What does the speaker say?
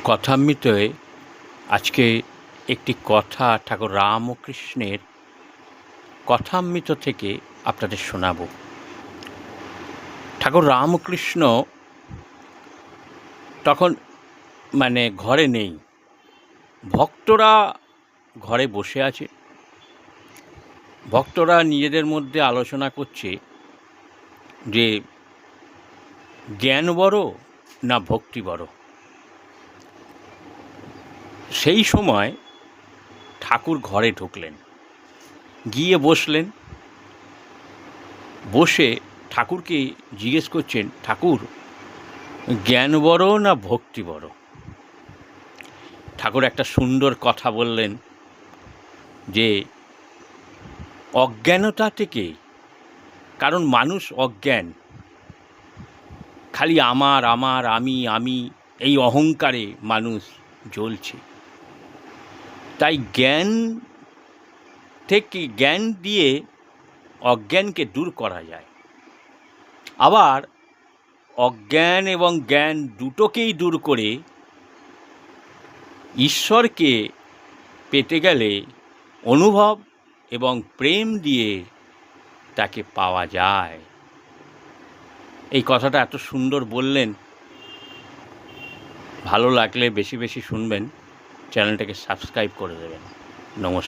কথামৃতে আজকে একটি কথা ঠাকুর রামকৃষ্ণের কথামৃত থেকে আপনাদের শোনাব। ঠাকুর রামকৃষ্ণ তখন ঘরে নেই, ভক্তরা ঘরে বসে আছে। ভক্তরা নিজেদের মধ্যে আলোচনা করছে যে জ্ঞান বড় না ভক্তি বড়। সেই সময় ঠাকুর ঘরে ঢুকলেন, গিয়ে বসলেন। বসে ঠাকুরকে জিজ্ঞেস করছেন, ঠাকুর জ্ঞান বড় না ভক্তি বড়? ঠাকুর একটা সুন্দর কথা বললেন যে অজ্ঞানতা থেকে, কারণ মানুষ অজ্ঞান, খালি আমার আমার আমি এই অহংকারে মানুষ জ্বলছে। তাই জ্ঞান দিয়ে অজ্ঞানকে দূর করা যায়। আবার অজ্ঞান এবং জ্ঞান দুটোকেই দূর করে ঈশ্বরকে পেতে গেলে অনুভব এবং প্রেম দিয়ে তাকে পাওয়া যায়। এই কথাটা এত সুন্দর বললেন। ভালো লাগলে বেশি বেশি শুনবেন, চ্যানেলটাকে সাবস্ক্রাইব করে দেবেন। নমস্কার।